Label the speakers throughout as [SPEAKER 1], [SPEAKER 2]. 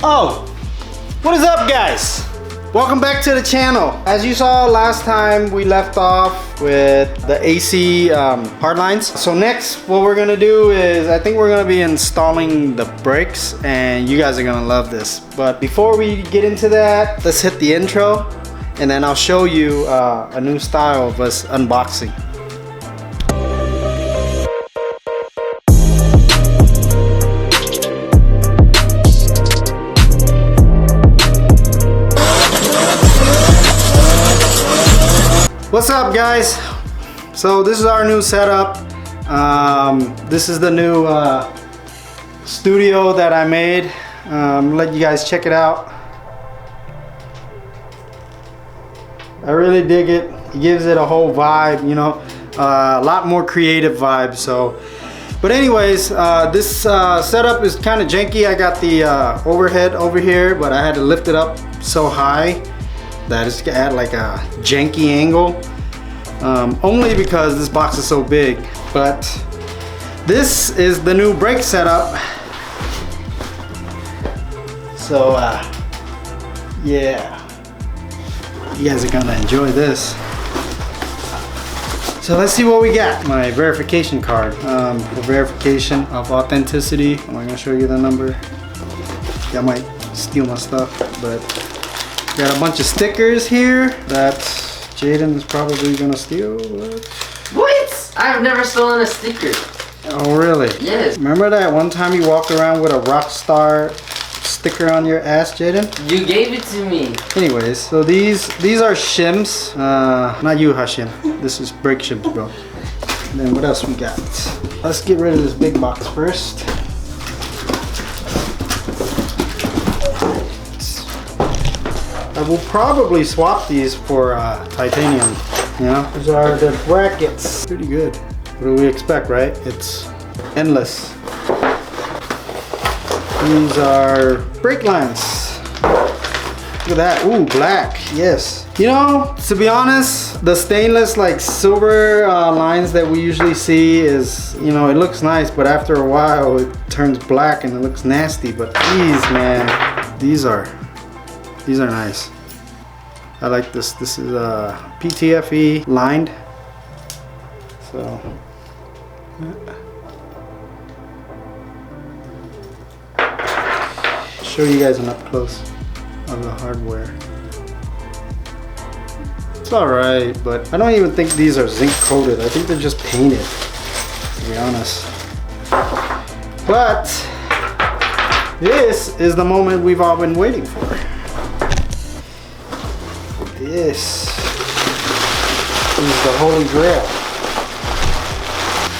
[SPEAKER 1] Oh, what is up, guys? Welcome back to the channel. As you saw last time, we left off with the AC hard lines. So next, what we're gonna do is, I think we're gonna be installing the brakes, and you guys are gonna love this. But before we get into that, let's hit the intro, and then I'll show you a new style of us unboxing. What's up, guys? So this is our new setup. This is the new studio that I made. Let you guys check it out. I really dig it. It gives it a whole vibe, you know, a lot more creative vibe. So, but anyways, this setup is kind of janky. I got the overhead over here, but I had to lift it up so high that it's at like a janky angle, only because this box is so big. But this is the new brake setup. So yeah, you guys are gonna enjoy this. So let's see what we got. My verification card, for verification of authenticity. I'm gonna show you the number. I might steal my stuff, but got a bunch of stickers here that Jaden is probably gonna steal.
[SPEAKER 2] What? I've never stolen a sticker.
[SPEAKER 1] Oh, really?
[SPEAKER 2] Yes.
[SPEAKER 1] Remember that one time you walked around with a Rockstar sticker on your ass, Jaden?
[SPEAKER 2] You gave it to me.
[SPEAKER 1] Anyways, so these are shims. Not you, Hashim. This is brake shims, bro. And then what else we got? Let's get rid of this big box first. I will probably swap these for titanium, you know? These are the brackets. Pretty good. What do we expect, right? It's endless. These are brake lines. Look at that. Ooh, black. Yes. You know, to be honest, the stainless, like silver lines that we usually see is, you know, it looks nice, but after a while it turns black and it looks nasty. But these, man, these are nice. I like this. This is PTFE lined. So show you guys an up close of the hardware. It's alright, but I don't even think these are zinc coated. I think they're just painted, to be honest. But this is the moment we've all been waiting for. This is the holy grail.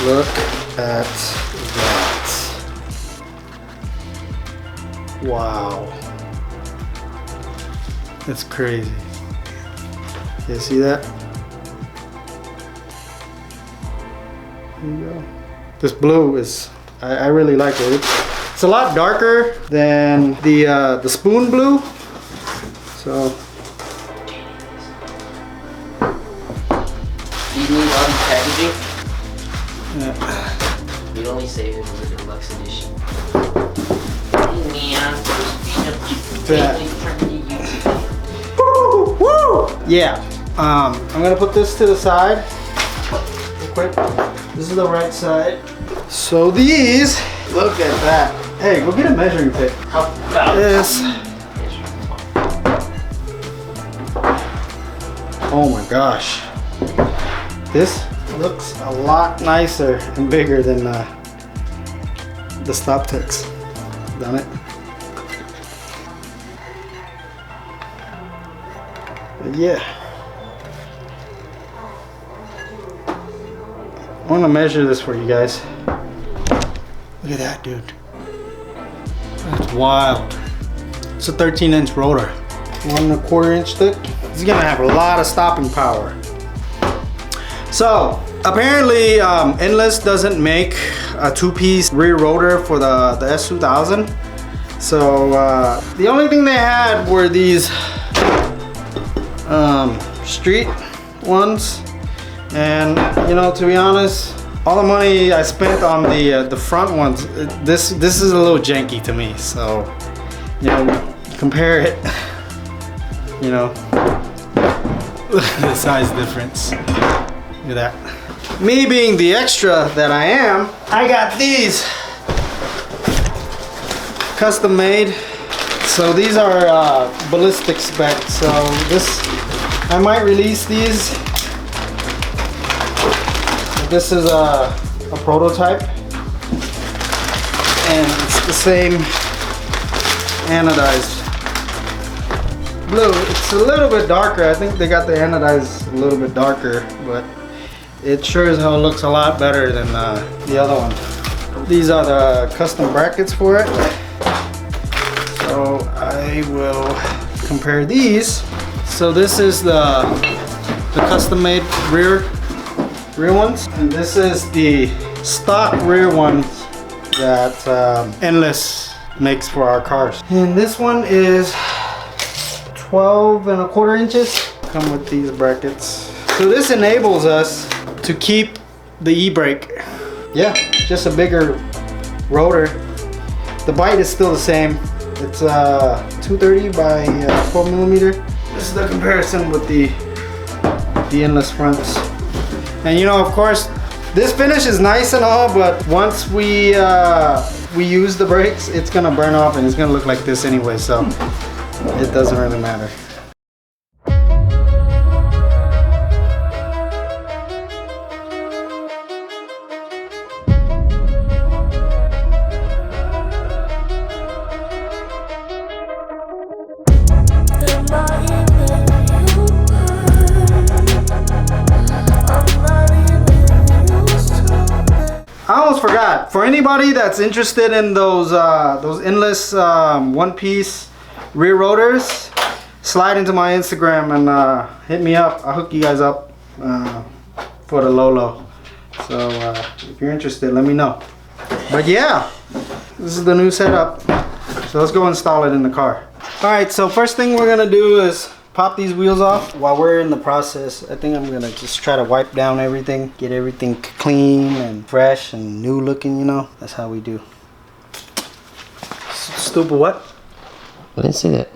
[SPEAKER 1] Look at that. Wow. That's crazy. You see that? There you go. This blue is, I really like it. It's a lot darker than the spoon blue. So
[SPEAKER 2] Do you need all the packaging?
[SPEAKER 1] yeah.
[SPEAKER 2] You'd only save it for the deluxe edition.
[SPEAKER 1] Woo! Woo! Yeah. I'm gonna put this to the side real quick. This is the right side. So these, look at that. Hey, go get a measuring tape.
[SPEAKER 2] How about
[SPEAKER 1] This. Oh my gosh. This looks a lot nicer and bigger than the Stop Tex. Done it. But yeah. I want to measure this for you guys. Look at that, dude. That's wild. It's a 13-inch rotor. 1 1/4 inch thick. It's gonna have a lot of stopping power. So apparently Endless doesn't make a 2-piece rear rotor for the S2000. So the only thing they had were these street ones, and you know, to be honest, all the money I spent on the front ones, this is a little janky to me. So you know, compare it, you know, look at the size difference. Look at that. Me being the extra that I am, I got these custom made. So these are ballistic spec. So this, I might release these. This is a prototype, and it's the same anodized blue. It's a little bit darker. I think they got the anodized a little bit darker, but it sure as hell looks a lot better than the other one. These are the custom brackets for it. So I will compare these. So this is the custom made rear ones, and this is the stock rear ones that Endless makes for our cars. And this one is 12¼ inches. Come with these brackets. So this enables us to keep the e-brake. Yeah, just a bigger rotor. The bite is still the same. It's 230 by 12 millimeter. This is the comparison with the Endless fronts. And you know, of course, this finish is nice and all, but once we use the brakes, it's gonna burn off and it's gonna look like this anyway, so it doesn't really matter. I almost forgot. For anybody that's interested in those Endless one-piece rear rotors, slide into my Instagram and hit me up. I'll hook you guys up for the low. So if you're interested, let me know. But yeah, this is the new setup. So let's go install it in the car. All right, so first thing we're gonna do is pop these wheels off. While we're in the process, I think I'm gonna just try to wipe down everything, get everything clean and fresh and new looking, you know. That's how we do. Stupid what?
[SPEAKER 2] I didn't see that.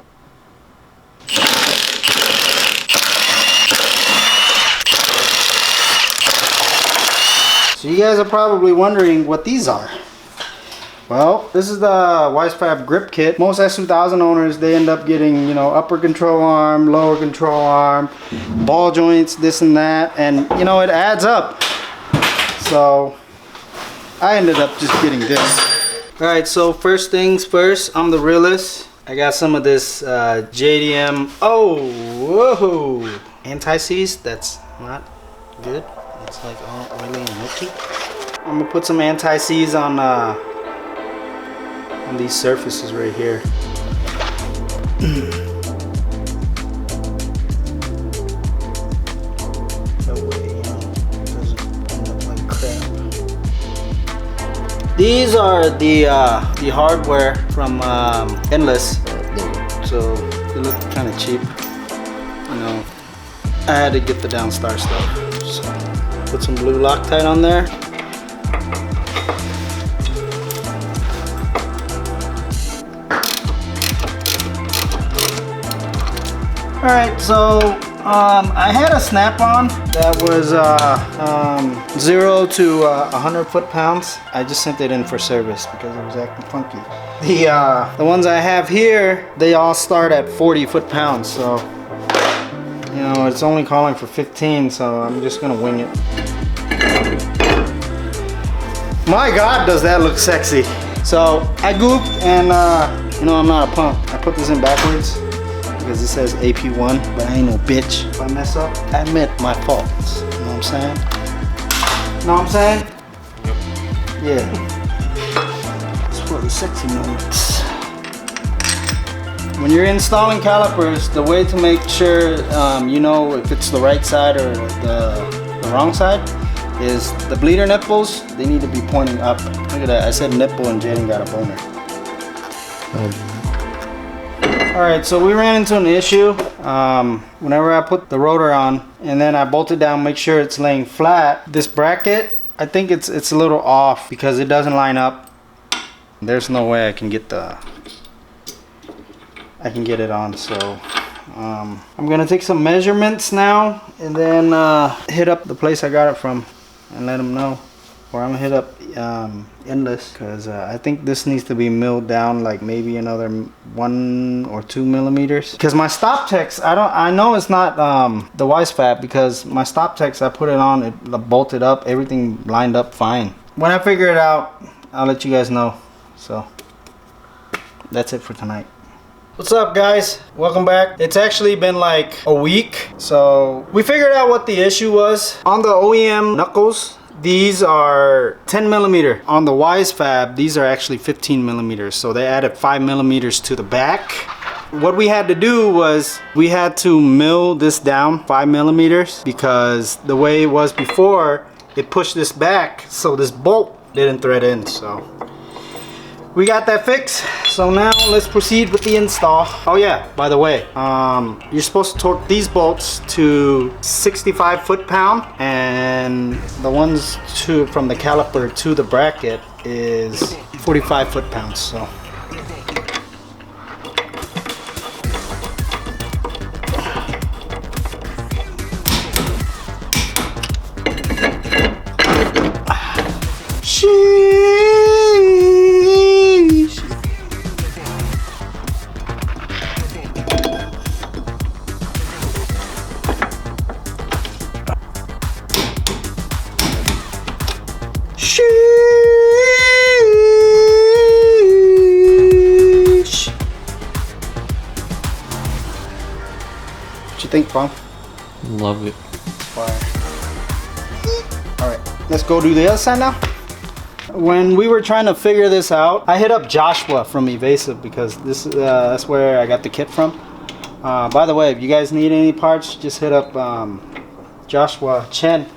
[SPEAKER 1] So you guys are probably wondering what these are. Well, this is the Wisefab grip kit. Most S2000 owners, they end up getting, you know, upper control arm, lower control arm, ball joints, this and that, and you know, it adds up. So I ended up just getting this. All right, so first things first, I'm the realist. I got some of this JDM, whoa, anti-seize. That's not good. It's like all oily and milky. I'm gonna put some anti-seize on these surfaces right here. That way, you know, it doesn't end up like crap. These are the hardware from Endless, so they look kind of cheap. You know, I had to get the Downstar stuff. So put some blue Loctite on there. Alright, so I had a snap-on that was 0 to 100 foot-pounds. I just sent it in for service because it was acting funky. The ones I have here, they all start at 40 foot-pounds, so you know, it's only calling for 15, so I'm just gonna wing it. My God, does that look sexy. So I gooped and you know, I'm not a punk. I put this in backwards because it says AP1, but I ain't no bitch. If I mess up, I admit my faults. You know what I'm saying? Know what I'm saying? Yeah. It's for the sexy moments. When you're installing calipers, the way to make sure you know if it's the right side or the wrong side is the bleeder nipples, they need to be pointing up. Look at that, I said nipple and Jaden got a boner. Alright, so we ran into an issue whenever I put the rotor on and then I bolted down, make sure it's laying flat. This bracket, I think it's a little off because it doesn't line up. There's no way I can get the I can get it on. So I'm gonna take some measurements now and then hit up the place I got it from and let them know. Or I'm gonna hit up Endless, because I think this needs to be milled down like maybe another 1 or 2 millimeters. Because my stop text, I know it's not the Wisefab, because my stop text, I put it on, it bolted up, everything lined up fine. When I figure it out, I'll let you guys know. So that's it for tonight. What's up, guys? Welcome back. It's actually been like a week, so we figured out what the issue was. On the OEM knuckles, these are 10 millimeter. On the Wisefab, these are actually 15 millimeters. So they added 5 millimeters to the back. What we had to do was we had to mill this down 5 millimeters, because the way it was before, it pushed this back, so this bolt didn't thread in. So we got that fixed. So now let's proceed with the install. Oh yeah, by the way, you're supposed to torque these bolts to 65 foot-pound, and the ones from the caliper to the bracket is 45 foot-pounds. So what you think, Pong?
[SPEAKER 2] Love it.
[SPEAKER 1] Fire. Alright, let's go do the other side now. When we were trying to figure this out, I hit up Joshua from Evasive, because this that's where I got the kit from. By the way, if you guys need any parts, just hit up Joshua Chen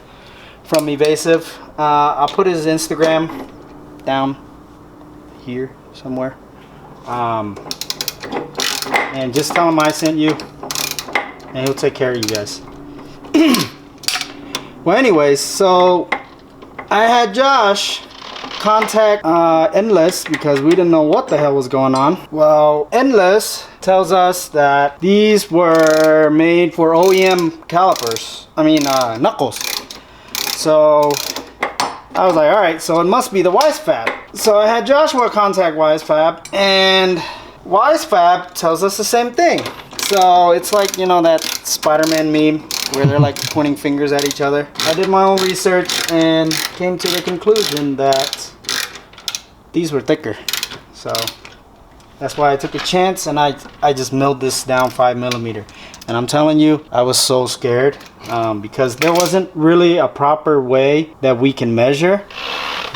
[SPEAKER 1] from Evasive. I'll put his Instagram down here somewhere. And just tell him I sent you, and he'll take care of you guys. Well, anyways, so I had Josh contact Endless, because we didn't know what the hell was going on. Well, Endless tells us that these were made for OEM calipers. I mean knuckles. So I was like, alright, so it must be the Wisefab. So I had Joshua contact Wisefab, and Wisefab tells us the same thing. So it's like, you know, that Spider-Man meme where they're like pointing fingers at each other. I did my own research and came to the conclusion that these were thicker. So that's why I took a chance, and I just milled this down 5 millimeter. And I'm telling you, I was so scared because there wasn't really a proper way that we can measure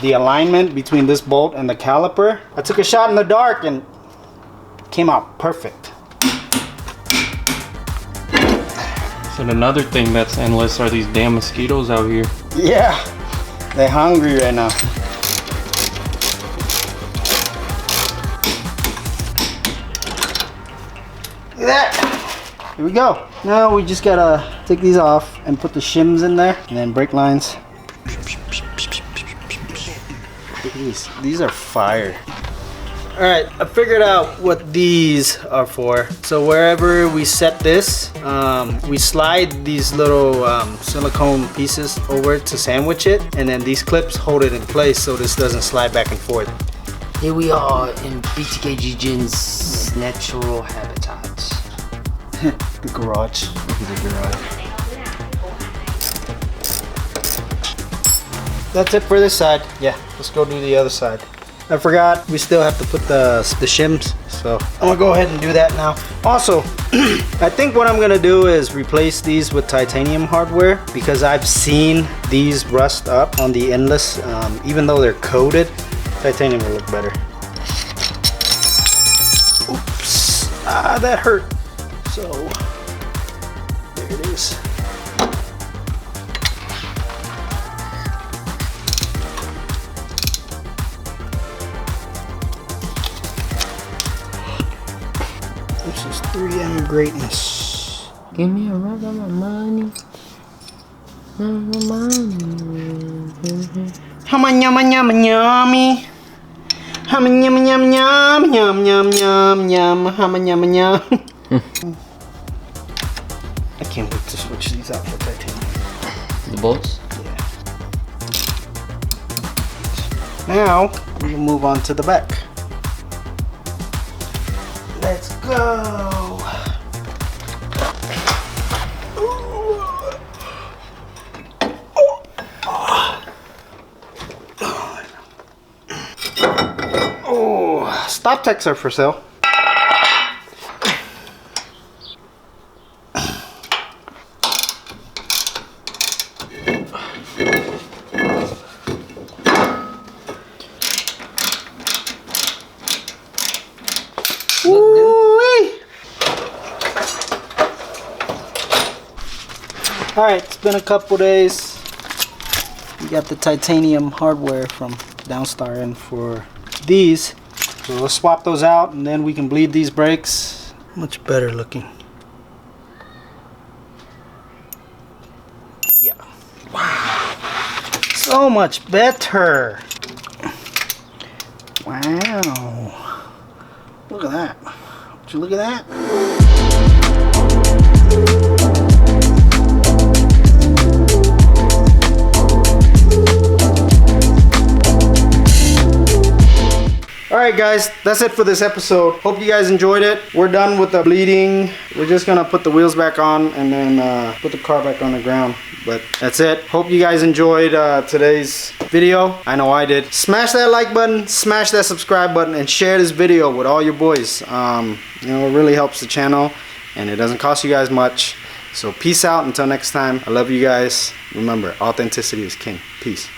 [SPEAKER 1] the alignment between this bolt and the caliper. I took a shot in the dark and it came out perfect.
[SPEAKER 2] And another thing that's endless are these damn mosquitoes out here.
[SPEAKER 1] Yeah, they're hungry right now. Look at that. Here we go. Now we just gotta take these off and put the shims in there, and then brake lines. Look at these. These are fire. Alright, I figured out what these are for. So wherever we set this, we slide these little silicone pieces over to sandwich it, and then these clips hold it in place so this doesn't slide back and forth.
[SPEAKER 2] Here we are in BTK Jin's natural habitat.
[SPEAKER 1] The garage.
[SPEAKER 2] The garage.
[SPEAKER 1] That's it for this side. Yeah, let's go do the other side. I forgot we still have to put the shims, so I'm gonna go ahead and do that now. Also, I think what I'm gonna do is replace these with titanium hardware, because I've seen these rust up on the Endless. Even though they're coated, titanium will look better. Oops, that hurt. So there it is. This is 3M greatness.
[SPEAKER 2] Give me a rub on my money.
[SPEAKER 1] Yummy, yummy, yummy. Hum yum yum yum yum yum yum yum hum yum yum. I can't wait to switch these out for titanium.
[SPEAKER 2] The bolts?
[SPEAKER 1] Yeah. Now we will move on to the back. Let's go. Oh, stop techs are for sale. Alright, it's been a couple days. We got the titanium hardware from Downstar in for these. So we'll swap those out and then we can bleed these brakes. Much better looking. Yeah. Wow. So much better. Wow. Look at that. Would you look at that? Alright guys, that's it for this episode. Hope you guys enjoyed it. We're done with the bleeding. We're just gonna put the wheels back on and then put the car back on the ground. But that's it. Hope you guys enjoyed today's video. I know I did. Smash that like button, smash that subscribe button, and share this video with all your boys. You know, it really helps the channel and it doesn't cost you guys much. So peace out until next time. I love you guys. Remember, authenticity is king. Peace.